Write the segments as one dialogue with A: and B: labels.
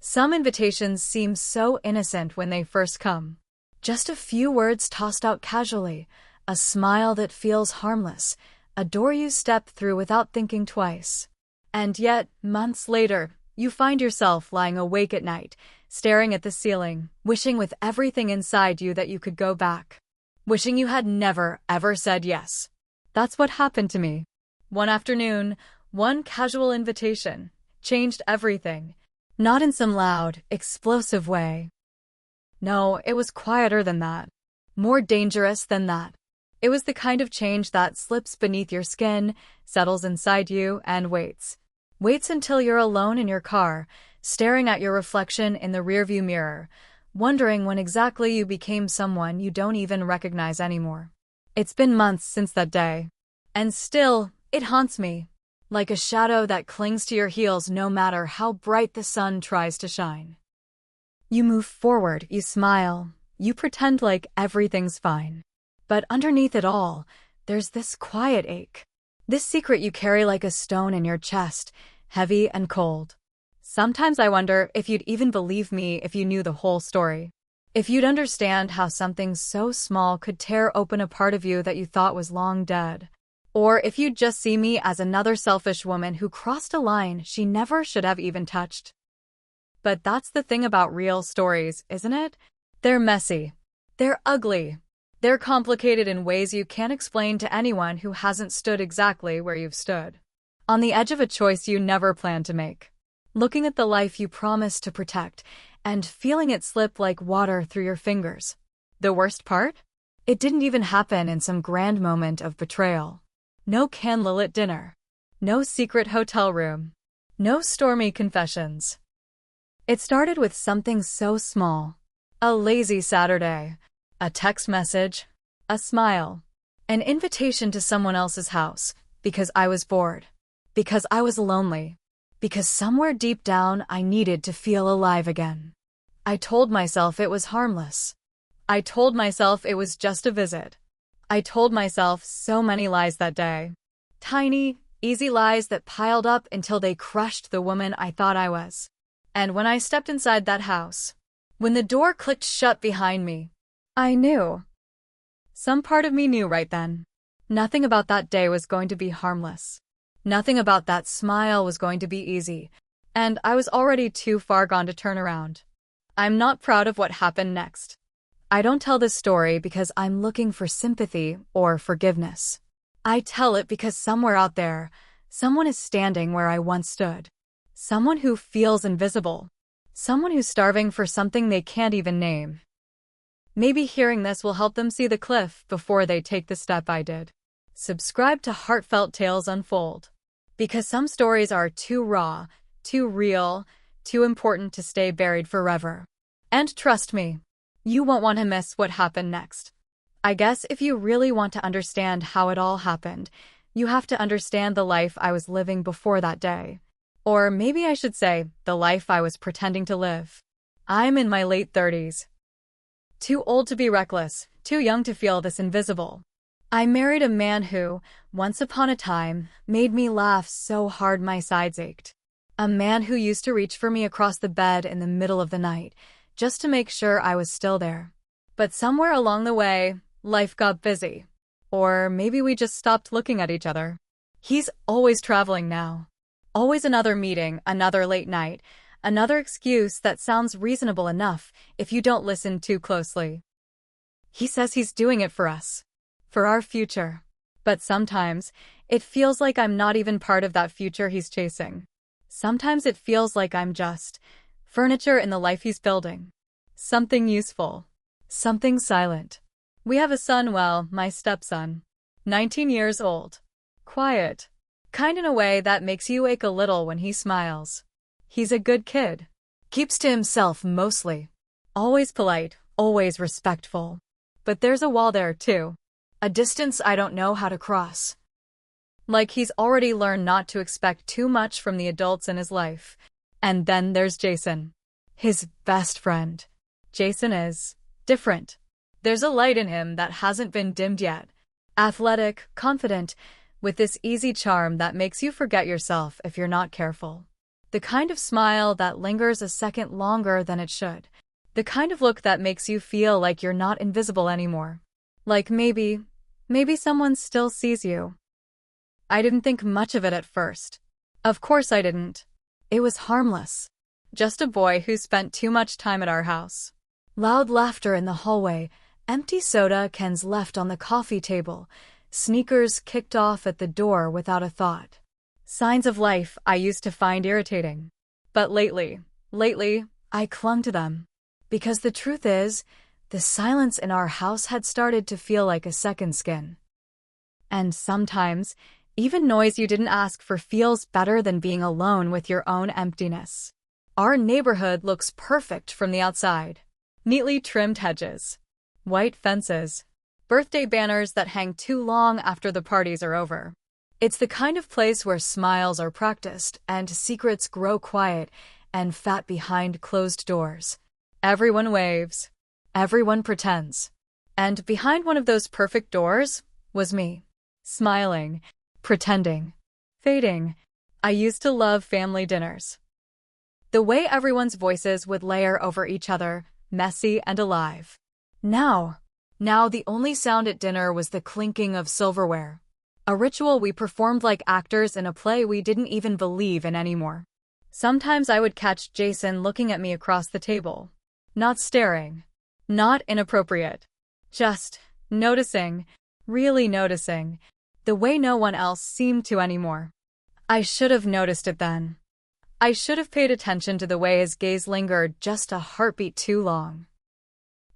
A: Some invitations seem so innocent when they first come. Just a few words tossed out casually, a smile that feels harmless, a door you step through without thinking twice. And yet, months later, you find yourself lying awake at night, staring at the ceiling, wishing with everything inside you that you could go back. Wishing you had never, ever said yes. That's what happened to me. One afternoon, one casual invitation changed everything. Not in some loud, explosive way. No, it was quieter than that. More dangerous than that. It was the kind of change that slips beneath your skin, settles inside you, and waits. Waits until you're alone in your car, staring at your reflection in the rearview mirror, wondering when exactly you became someone you don't even recognize anymore. It's been months since that day. And still, it haunts me. Like a shadow that clings to your heels no matter how bright the sun tries to shine. You move forward, you smile, you pretend like everything's fine. But underneath it all, there's this quiet ache. This secret you carry like a stone in your chest, heavy and cold. Sometimes I wonder if you'd even believe me if you knew the whole story. If you'd understand how something so small could tear open a part of you that you thought was long dead. Or if you'd just see me as another selfish woman who crossed a line she never should have even touched. But that's the thing about real stories, isn't it? They're messy. They're ugly. They're complicated in ways you can't explain to anyone who hasn't stood exactly where you've stood. On the edge of a choice you never planned to make. Looking at the life you promised to protect, and feeling it slip like water through your fingers. The worst part? It didn't even happen in some grand moment of betrayal. No candlelit dinner. No secret hotel room. No stormy confessions. It started with something so small. A lazy Saturday. A text message. A smile. An invitation to someone else's house. Because I was bored. Because I was lonely. Because somewhere deep down I needed to feel alive again. I told myself it was harmless. I told myself it was just a visit. I told myself so many lies that day. Tiny, easy lies that piled up until they crushed the woman I thought I was. And when I stepped inside that house, when the door clicked shut behind me, I knew. Some part of me knew right then. Nothing about that day was going to be harmless. Nothing about that smile was going to be easy. And I was already too far gone to turn around. I'm not proud of what happened next. I don't tell this story because I'm looking for sympathy or forgiveness. I tell it because somewhere out there, someone is standing where I once stood. Someone who feels invisible. Someone who's starving for something they can't even name. Maybe hearing this will help them see the cliff before they take the step I did. Subscribe to Heartfelt Tales Unfold. Because some stories are too raw, too real, too important to stay buried forever. And trust me, you won't want to miss what happened next. I guess if you really want to understand how it all happened, you have to understand the life I was living before that day. Or maybe I should say, the life I was pretending to live. I'm in my late 30s. Too old to be reckless, too young to feel this invisible. I married a man who, once upon a time, made me laugh so hard my sides ached. A man who used to reach for me across the bed in the middle of the night, just to make sure I was still there. But somewhere along the way, life got busy. Or maybe we just stopped looking at each other. He's always traveling now. Always another meeting, another late night, another excuse that sounds reasonable enough if you don't listen too closely. He says he's doing it for us. For our future. But sometimes, it feels like I'm not even part of that future he's chasing. Sometimes it feels like I'm just furniture in the life he's building. Something useful. Something silent. We have a son, well, my stepson. 19 years old. Quiet. Kind in a way that makes you ache a little when he smiles. He's a good kid. Keeps to himself mostly. Always polite, always respectful. But there's a wall there too. A distance I don't know how to cross. Like he's already learned not to expect too much from the adults in his life. And then there's Jason. His best friend. Jason is different. There's a light in him that hasn't been dimmed yet. Athletic, confident, with this easy charm that makes you forget yourself if you're not careful. The kind of smile that lingers a second longer than it should. The kind of look that makes you feel like you're not invisible anymore. Like maybe someone still sees you. I didn't think much of it at first. Of course I didn't. It was harmless. Just a boy who spent too much time at our house. Loud laughter in the hallway, empty soda cans left on the coffee table, sneakers kicked off at the door without a thought. Signs of life I used to find irritating. But lately, I clung to them. Because the truth is, the silence in our house had started to feel like a second skin. And sometimes, even noise you didn't ask for feels better than being alone with your own emptiness. Our neighborhood looks perfect from the outside. Neatly trimmed hedges, white fences, birthday banners that hang too long after the parties are over. It's the kind of place where smiles are practiced and secrets grow quiet and fat behind closed doors. Everyone waves. Everyone pretends. And behind one of those perfect doors was me. Smiling, pretending, fading. I used to love family dinners. The way everyone's voices would layer over each other, messy and alive. Now the only sound at dinner was the clinking of silverware. A ritual we performed like actors in a play we didn't even believe in anymore. Sometimes I would catch Jason looking at me across the table. Not staring. Not inappropriate. Just noticing, really noticing, the way no one else seemed to anymore. I should have noticed it then. I should have paid attention to the way his gaze lingered just a heartbeat too long.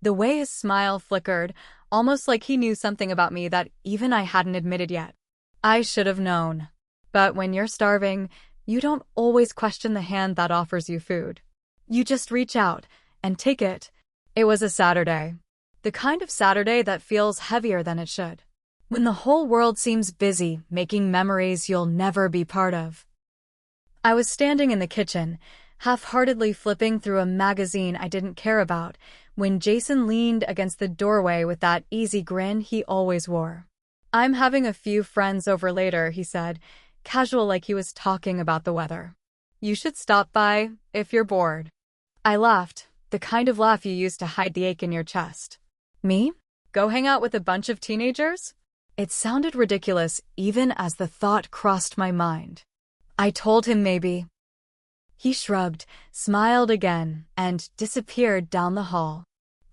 A: The way his smile flickered, almost like he knew something about me that even I hadn't admitted yet. I should have known. But when you're starving, you don't always question the hand that offers you food. You just reach out and take it. It was a Saturday. The kind of Saturday that feels heavier than it should. When the whole world seems busy making memories you'll never be part of. I was standing in the kitchen, half-heartedly flipping through a magazine I didn't care about, when Jason leaned against the doorway with that easy grin he always wore. "I'm having a few friends over later," he said, casual like he was talking about the weather. "You should stop by if you're bored." I laughed, the kind of laugh you use to hide the ache in your chest. Me? Go hang out with a bunch of teenagers? It sounded ridiculous even as the thought crossed my mind. I told him maybe. He shrugged, smiled again, and disappeared down the hall.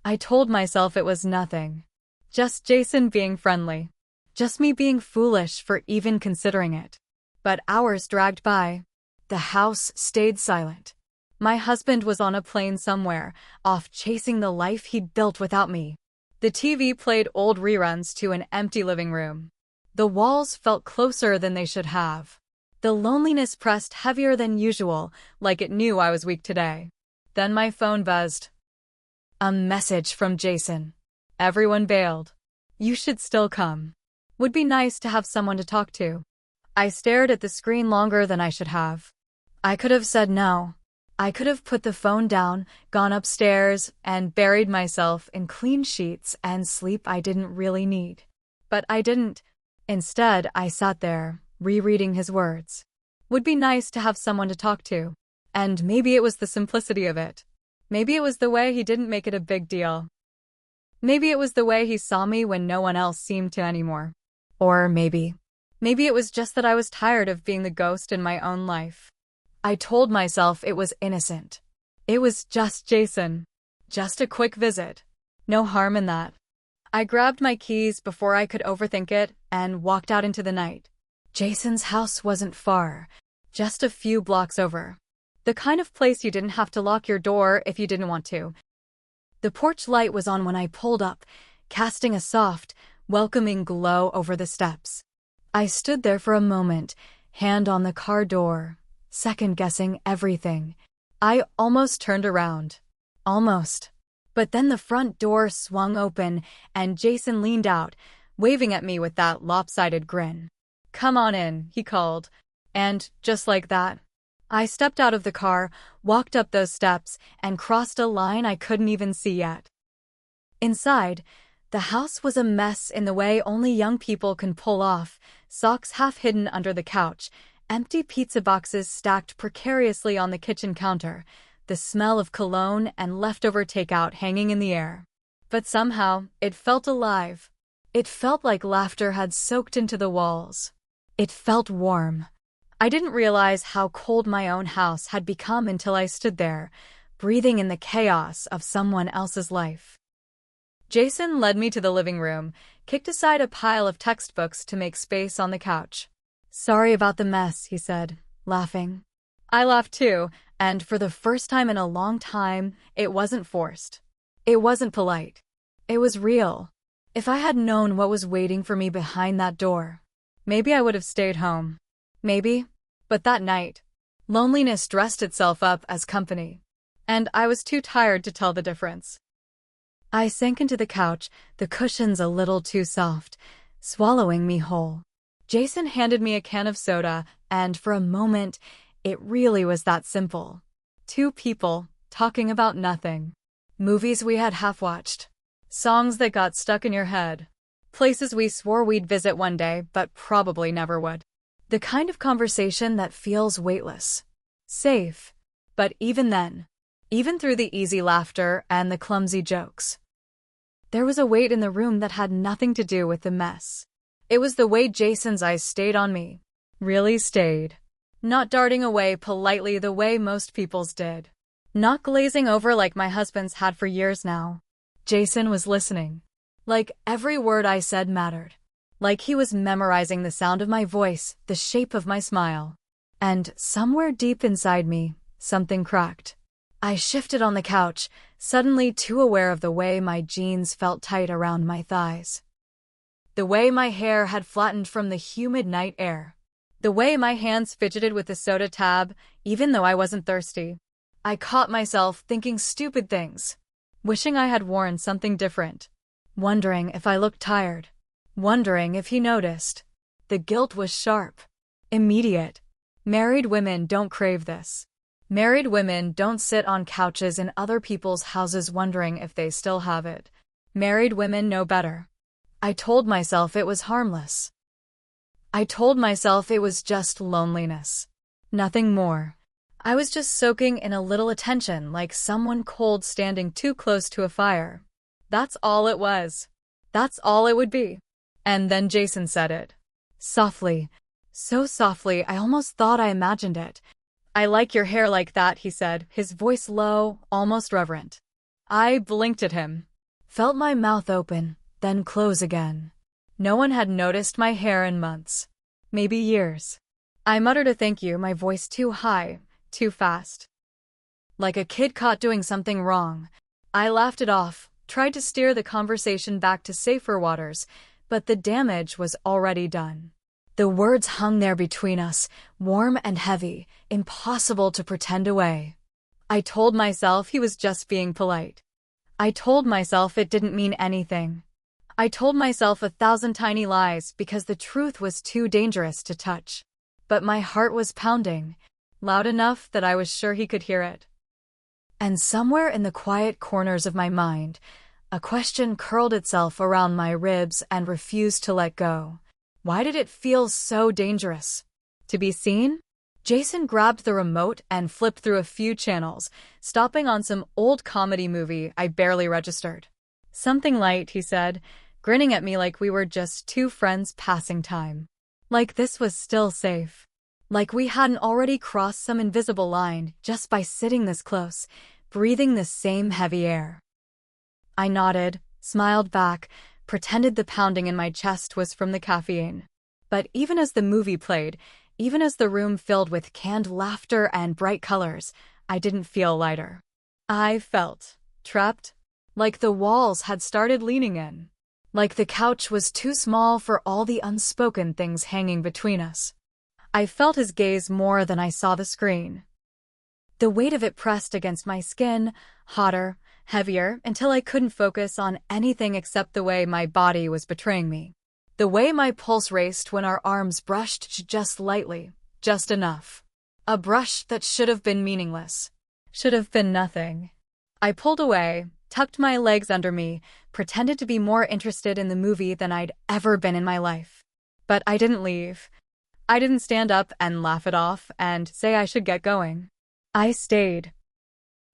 A: I told myself it was nothing. Just Jason being friendly. Just me being foolish for even considering it. But hours dragged by. The house stayed silent. My husband was on a plane somewhere, off chasing the life he'd built without me. The TV played old reruns to an empty living room. The walls felt closer than they should have. The loneliness pressed heavier than usual, like it knew I was weak today. Then my phone buzzed. A message from Jason. Everyone bailed. "You should still come. Would be nice to have someone to talk to." I stared at the screen longer than I should have. I could have said no. I could have put the phone down, gone upstairs, and buried myself in clean sheets and sleep I didn't really need. But I didn't. Instead, I sat there, rereading his words. Would be nice to have someone to talk to. And maybe it was the simplicity of it. Maybe it was the way he didn't make it a big deal. Maybe it was the way he saw me when no one else seemed to anymore. Or maybe it was just that I was tired of being the ghost in my own life. I told myself it was innocent. It was just Jason. Just a quick visit. No harm in that. I grabbed my keys before I could overthink it and walked out into the night. Jason's house wasn't far, just a few blocks over. The kind of place you didn't have to lock your door if you didn't want to. The porch light was on when I pulled up, casting a soft, welcoming glow over the steps. I stood there for a moment, hand on the car door, second-guessing everything. I almost turned around. Almost. But then the front door swung open, and Jason leaned out, waving at me with that lopsided grin. "Come on in," he called. And just like that, I stepped out of the car, walked up those steps, and crossed a line I couldn't even see yet. Inside, the house was a mess in the way only young people can pull off, socks half hidden under the couch, Empty pizza boxes stacked precariously on the kitchen counter, the smell of cologne and leftover takeout hanging in the air. But somehow, it felt alive. It felt like laughter had soaked into the walls. It felt warm. I didn't realize how cold my own house had become until I stood there, breathing in the chaos of someone else's life. Jason led me to the living room, kicked aside a pile of textbooks to make space on the couch. "Sorry about the mess," he said, laughing. I laughed too, and for the first time in a long time, it wasn't forced. It wasn't polite. It was real. If I had known what was waiting for me behind that door, maybe I would have stayed home. Maybe. But that night, loneliness dressed itself up as company, and I was too tired to tell the difference. I sank into the couch, the cushions a little too soft, swallowing me whole. Jason handed me a can of soda, and for a moment, it really was that simple. Two people, talking about nothing. Movies we had half-watched. Songs that got stuck in your head. Places we swore we'd visit one day, but probably never would. The kind of conversation that feels weightless. Safe. But even then, even through the easy laughter and the clumsy jokes, there was a weight in the room that had nothing to do with the mess. It was the way Jason's eyes stayed on me. Really stayed. Not darting away politely the way most people's did. Not glazing over like my husband's had for years now. Jason was listening. Like every word I said mattered. Like he was memorizing the sound of my voice, the shape of my smile. And somewhere deep inside me, something cracked. I shifted on the couch, suddenly too aware of the way my jeans felt tight around my thighs. The way my hair had flattened from the humid night air. The way my hands fidgeted with the soda tab, even though I wasn't thirsty. I caught myself thinking stupid things. Wishing I had worn something different. Wondering if I looked tired. Wondering if he noticed. The guilt was sharp. Immediate. Married women don't crave this. Married women don't sit on couches in other people's houses wondering if they still have it. Married women know better. I told myself it was harmless. I told myself it was just loneliness. Nothing more. I was just soaking in a little attention like someone cold standing too close to a fire. That's all it was. That's all it would be. And then Jason said it. Softly. So softly I almost thought I imagined it. "I like your hair like that," he said, his voice low, almost reverent. I blinked at him. Felt my mouth open, then close again. No one had noticed my hair in months. Maybe years. I muttered a thank you, my voice too high, too fast. Like a kid caught doing something wrong. I laughed it off, tried to steer the conversation back to safer waters, but the damage was already done. The words hung there between us, warm and heavy, impossible to pretend away. I told myself he was just being polite. I told myself it didn't mean anything. I told myself 1,000 tiny lies because the truth was too dangerous to touch. But my heart was pounding, loud enough that I was sure he could hear it. And somewhere in the quiet corners of my mind, a question curled itself around my ribs and refused to let go. Why did it feel so dangerous? To be seen? Jason grabbed the remote and flipped through a few channels, stopping on some old comedy movie I barely registered. "Something light," he said, grinning at me like we were just two friends passing time. Like this was still safe. Like we hadn't already crossed some invisible line just by sitting this close, breathing the same heavy air. I nodded, smiled back, pretended the pounding in my chest was from the caffeine. But even as the movie played, even as the room filled with canned laughter and bright colors, I didn't feel lighter. I felt trapped, like the walls had started leaning in, like the couch was too small for all the unspoken things hanging between us. I felt his gaze more than I saw the screen. The weight of it pressed against my skin, hotter, heavier, until I couldn't focus on anything except the way my body was betraying me. The way my pulse raced when our arms brushed just lightly, just enough. A brush that should have been meaningless. Should have been nothing. I pulled away, tucked my legs under me, pretended to be more interested in the movie than I'd ever been in my life. But I didn't leave. I didn't stand up and laugh it off and say I should get going. I stayed.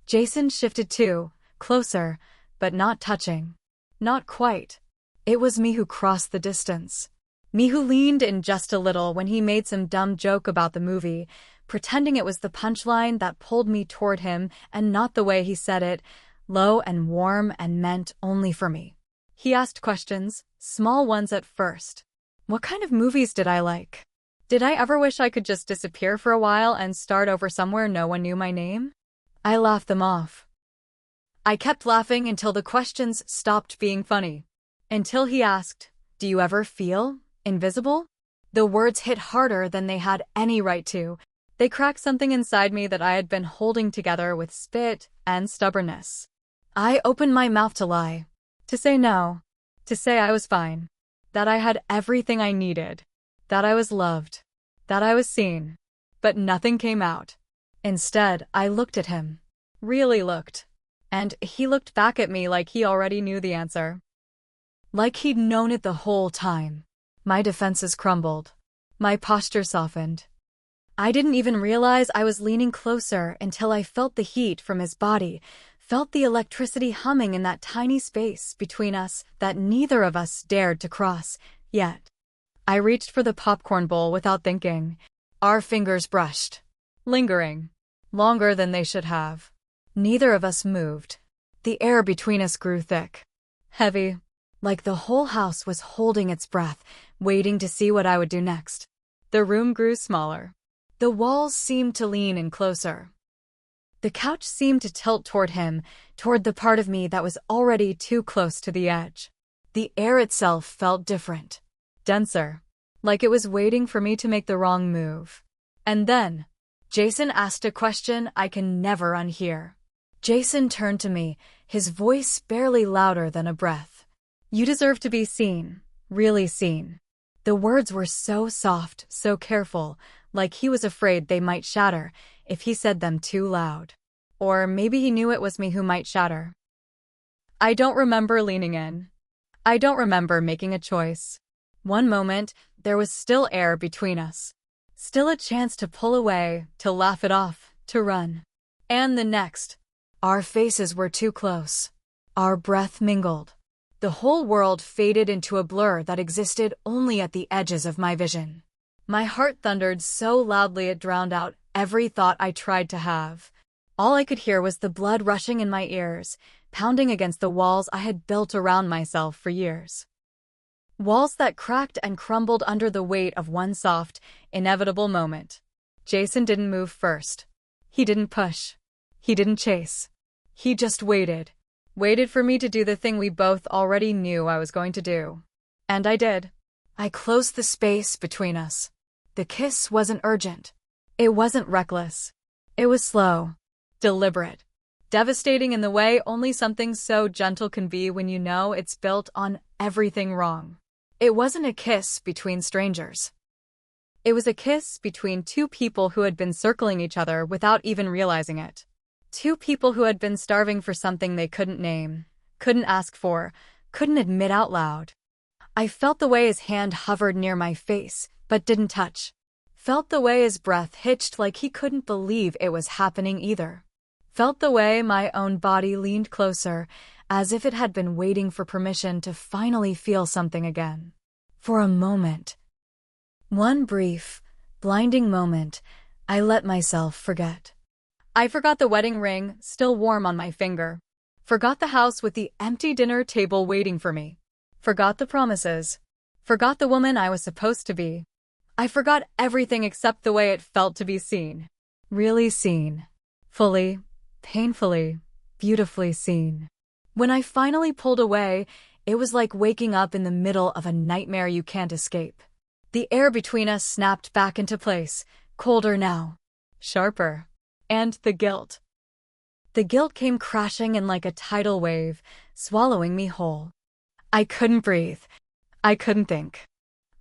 A: Jason shifted too, closer, but not touching. Not quite. It was me who crossed the distance. Me who leaned in just a little when he made some dumb joke about the movie, pretending it was the punchline that pulled me toward him and not the way he said it, low and warm and meant only for me. He asked questions, small ones at first. What kind of movies did I like? Did I ever wish I could just disappear for a while and start over somewhere no one knew my name? I laughed them off. I kept laughing until the questions stopped being funny. Until he asked, "Do you ever feel invisible?" The words hit harder than they had any right to. They cracked something inside me that I had been holding together with spit and stubbornness. I opened my mouth to lie. To say no. To say I was fine. That I had everything I needed. That I was loved. That I was seen. But nothing came out. Instead, I looked at him. Really looked. And he looked back at me like he already knew the answer. Like he'd known it the whole time. My defenses crumbled. My posture softened. I didn't even realize I was leaning closer until I felt the heat from his body, felt the electricity humming in that tiny space between us that neither of us dared to cross, yet. I reached for the popcorn bowl without thinking. Our fingers brushed. Lingering. Longer than they should have. Neither of us moved. The air between us grew thick. Heavy. Like the whole house was holding its breath, waiting to see what I would do next. The room grew smaller. The walls seemed to lean in closer. The couch seemed to tilt toward him, toward the part of me that was already too close to the edge. The air itself felt different. Denser. Like it was waiting for me to make the wrong move. And then, Jason asked a question I can never unhear. Jason turned to me, his voice barely louder than a breath. "You deserve to be seen. Really seen." The words were so soft, so careful, like he was afraid they might shatter if he said them too loud. Or maybe he knew it was me who might shatter. I don't remember leaning in. I don't remember making a choice. One moment, there was still air between us. Still a chance to pull away, to laugh it off, to run. And the next, our faces were too close. Our breath mingled. The whole world faded into a blur that existed only at the edges of my vision. My heart thundered so loudly it drowned out every thought I tried to have. All I could hear was the blood rushing in my ears, pounding against the walls I had built around myself for years. Walls that cracked and crumbled under the weight of one soft, inevitable moment. Jason didn't move first. He didn't push. He didn't chase. He just waited. Waited for me to do the thing we both already knew I was going to do. And I did. I closed the space between us. The kiss wasn't urgent. It wasn't reckless. It was slow. Deliberate. Devastating in the way only something so gentle can be when you know it's built on everything wrong. It wasn't a kiss between strangers. It was a kiss between two people who had been circling each other without even realizing it. Two people who had been starving for something they couldn't name, couldn't ask for, couldn't admit out loud. I felt the way his hand hovered near my face, but didn't touch. Felt the way his breath hitched like he couldn't believe it was happening either. Felt the way my own body leaned closer, as if it had been waiting for permission to finally feel something again. For a moment. One brief, blinding moment, I let myself forget. I forgot the wedding ring, still warm on my finger. Forgot the house with the empty dinner table waiting for me. Forgot the promises. Forgot the woman I was supposed to be. I forgot everything except the way it felt to be seen. Really seen. Fully, painfully, beautifully seen. When I finally pulled away, it was like waking up in the middle of a nightmare you can't escape. The air between us snapped back into place, colder now. Sharper. And the guilt. The guilt came crashing in like a tidal wave, swallowing me whole. I couldn't breathe. I couldn't think.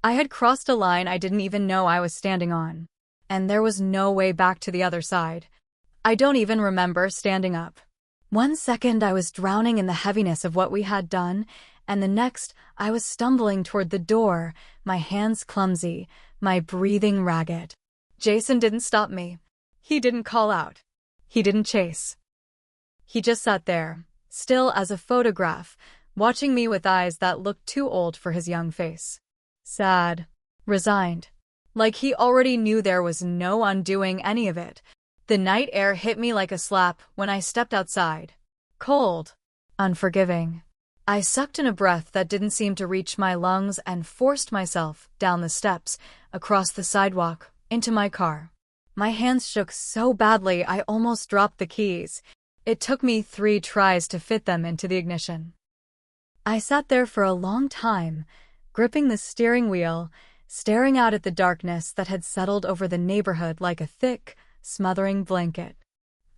A: I had crossed a line I didn't even know I was standing on. And there was no way back to the other side. I don't even remember standing up. 1 second I was drowning in the heaviness of what we had done, and the next, I was stumbling toward the door, my hands clumsy, my breathing ragged. Jason didn't stop me. He didn't call out. He didn't chase. He just sat there, still as a photograph, watching me with eyes that looked too old for his young face. Sad. Resigned. Like he already knew there was no undoing any of it. The night air hit me like a slap when I stepped outside. Cold. Unforgiving. I sucked in a breath that didn't seem to reach my lungs and forced myself down the steps, across the sidewalk, into my car. My hands shook so badly I almost dropped the keys. It took me 3 tries to fit them into the ignition. I sat there for a long time, gripping the steering wheel, staring out at the darkness that had settled over the neighborhood like a thick, smothering blanket.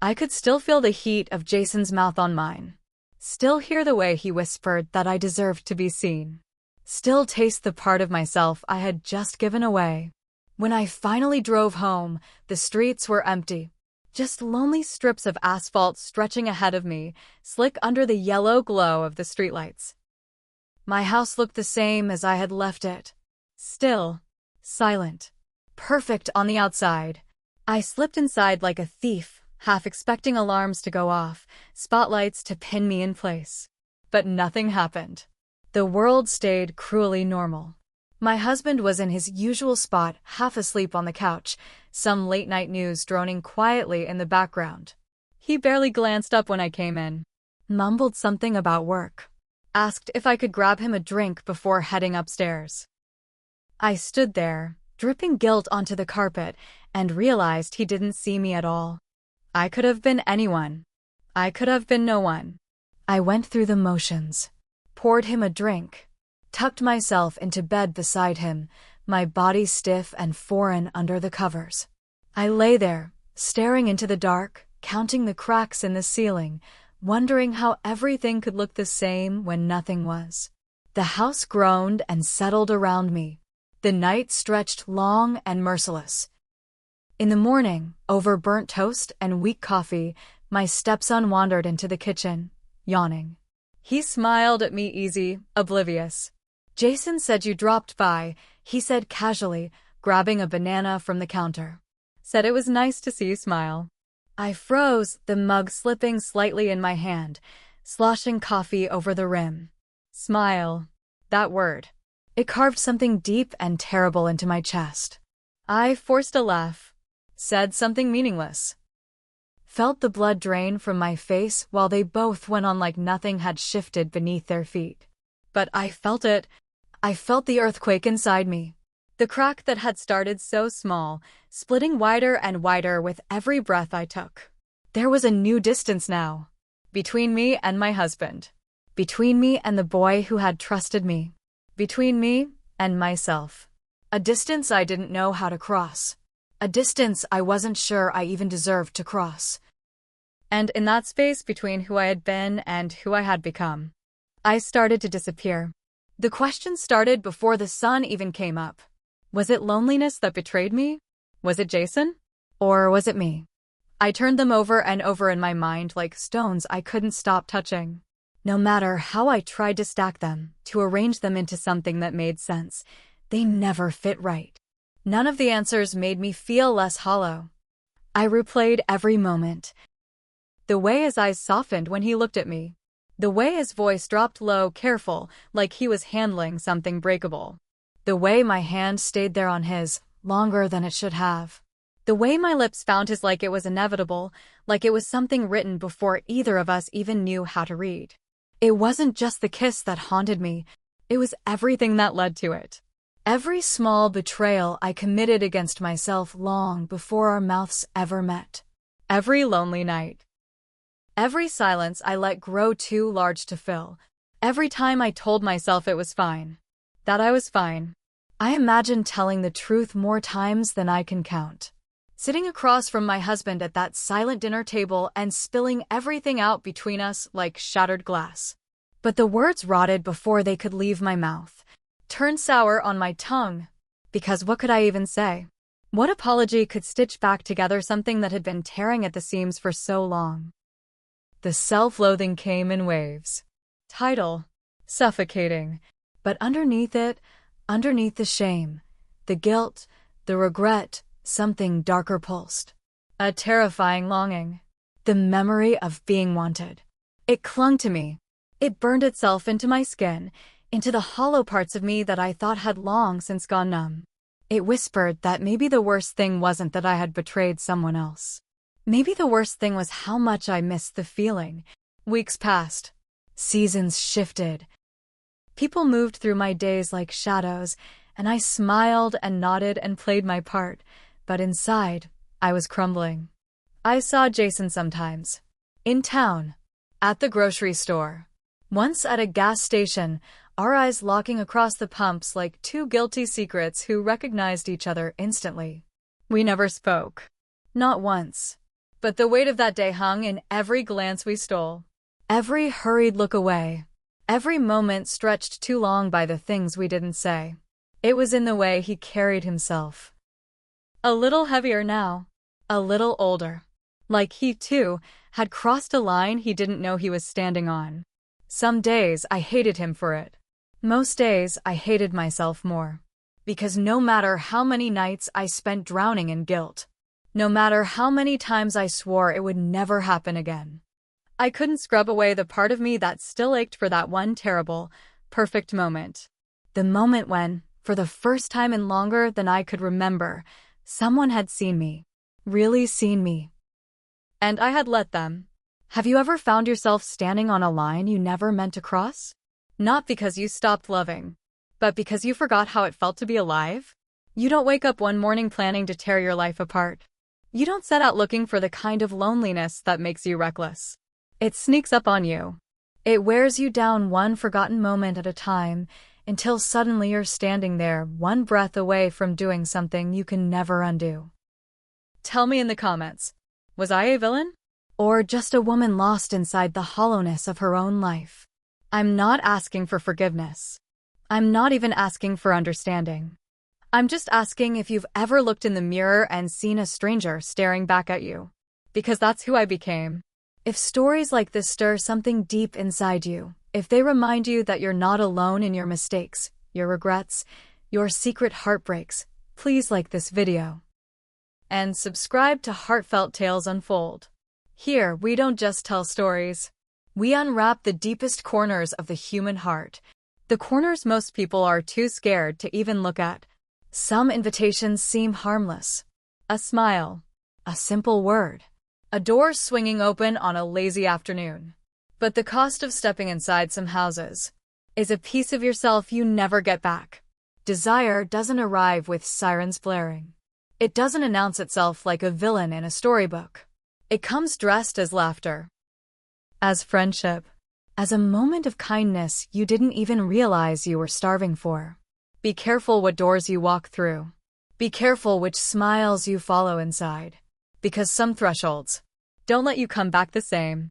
A: I could still feel the heat of Jason's mouth on mine. Still hear the way he whispered that I deserved to be seen. Still taste the part of myself I had just given away. When I finally drove home, the streets were empty. Just lonely strips of asphalt stretching ahead of me, slick under the yellow glow of the streetlights. My house looked the same as I had left it. Still, silent, perfect on the outside. I slipped inside like a thief, half expecting alarms to go off, spotlights to pin me in place. But nothing happened. The world stayed cruelly normal. My husband was in his usual spot, half asleep on the couch, some late-night news droning quietly in the background. He barely glanced up when I came in, mumbled something about work, asked if I could grab him a drink before heading upstairs. I stood there, dripping guilt onto the carpet, and realized he didn't see me at all. I could have been anyone. I could have been no one. I went through the motions, poured him a drink, tucked myself into bed beside him, my body stiff and foreign under the covers. I lay there, staring into the dark, counting the cracks in the ceiling, wondering how everything could look the same when nothing was. The house groaned and settled around me. The night stretched long and merciless. In the morning, over burnt toast and weak coffee, my stepson wandered into the kitchen, yawning. He smiled at me easy, oblivious. "Jason said you dropped by," he said casually, grabbing a banana from the counter. "Said it was nice to see you smile." I froze, the mug slipping slightly in my hand, sloshing coffee over the rim. Smile. That word. It carved something deep and terrible into my chest. I forced a laugh. Said something meaningless. Felt the blood drain from my face while they both went on like nothing had shifted beneath their feet. But I felt it. I felt the earthquake inside me. The crack that had started so small, splitting wider and wider with every breath I took. There was a new distance now. Between me and my husband. Between me and the boy who had trusted me. Between me and myself. A distance I didn't know how to cross. A distance I wasn't sure I even deserved to cross. And in that space between who I had been and who I had become, I started to disappear. The question started before the sun even came up. Was it loneliness that betrayed me? Was it Jason? Or was it me? I turned them over and over in my mind like stones I couldn't stop touching. No matter how I tried to stack them, to arrange them into something that made sense, they never fit right. None of the answers made me feel less hollow. I replayed every moment. The way his eyes softened when he looked at me. The way his voice dropped low, careful, like he was handling something breakable. The way my hand stayed there on his, longer than it should have. The way my lips found his like it was inevitable, like it was something written before either of us even knew how to read. It wasn't just the kiss that haunted me, it was everything that led to it. Every small betrayal I committed against myself long before our mouths ever met. Every lonely night. Every silence I let grow too large to fill. Every time I told myself it was fine. That I was fine. I imagined telling the truth more times than I can count. Sitting across from my husband at that silent dinner table and spilling everything out between us like shattered glass. But the words rotted before they could leave my mouth. Turned sour on my tongue. Because what could I even say? What apology could stitch back together something that had been tearing at the seams for so long? The self-loathing came in waves. Tidal. suffocating. But underneath it, underneath the shame, the guilt, the regret, something darker pulsed. A terrifying longing. The memory of being wanted. It clung to me. It burned itself into my skin, into the hollow parts of me that I thought had long since gone numb. It whispered that maybe the worst thing wasn't that I had betrayed someone else. Maybe the worst thing was how much I missed the feeling. Weeks passed. Seasons shifted. People moved through my days like shadows, and I smiled and nodded and played my part, but inside, I was crumbling. I saw Jason sometimes. In town. At the grocery store. Once at a gas station, our eyes locking across the pumps like two guilty secrets who recognized each other instantly. We never spoke. Not once. But the weight of that day hung in every glance we stole. Every hurried look away. Every moment stretched too long by the things we didn't say. It was in the way he carried himself. A little heavier now. A little older. Like he, too, had crossed a line he didn't know he was standing on. Some days I hated him for it. Most days I hated myself more. Because no matter how many nights I spent drowning in guilt, no matter how many times I swore it would never happen again, I couldn't scrub away the part of me that still ached for that one terrible, perfect moment. The moment when, for the first time in longer than I could remember, someone had seen me. Really seen me. And I had let them. Have you ever found yourself standing on a line you never meant to cross? Not because you stopped loving, but because you forgot how it felt to be alive? You don't wake up one morning planning to tear your life apart. You don't set out looking for the kind of loneliness that makes you reckless. It sneaks up on you. It wears you down one forgotten moment at a time, until suddenly you're standing there, one breath away from doing something you can never undo. Tell me in the comments, was I a villain? Or just a woman lost inside the hollowness of her own life? I'm not asking for forgiveness. I'm not even asking for understanding. I'm just asking if you've ever looked in the mirror and seen a stranger staring back at you. Because that's who I became. If stories like this stir something deep inside you, if they remind you that you're not alone in your mistakes, your regrets, your secret heartbreaks, please like this video. And subscribe to Heartfelt Tales Unfold. Here, we don't just tell stories. We unwrap the deepest corners of the human heart, the corners most people are too scared to even look at. Some invitations seem harmless. A smile. A simple word. A door swinging open on a lazy afternoon. But the cost of stepping inside some houses is a piece of yourself you never get back. Desire doesn't arrive with sirens blaring. It doesn't announce itself like a villain in a storybook. It comes dressed as laughter. As friendship. As a moment of kindness you didn't even realize you were starving for. Be careful what doors you walk through. Be careful which smiles you follow inside. Because some thresholds don't let you come back the same.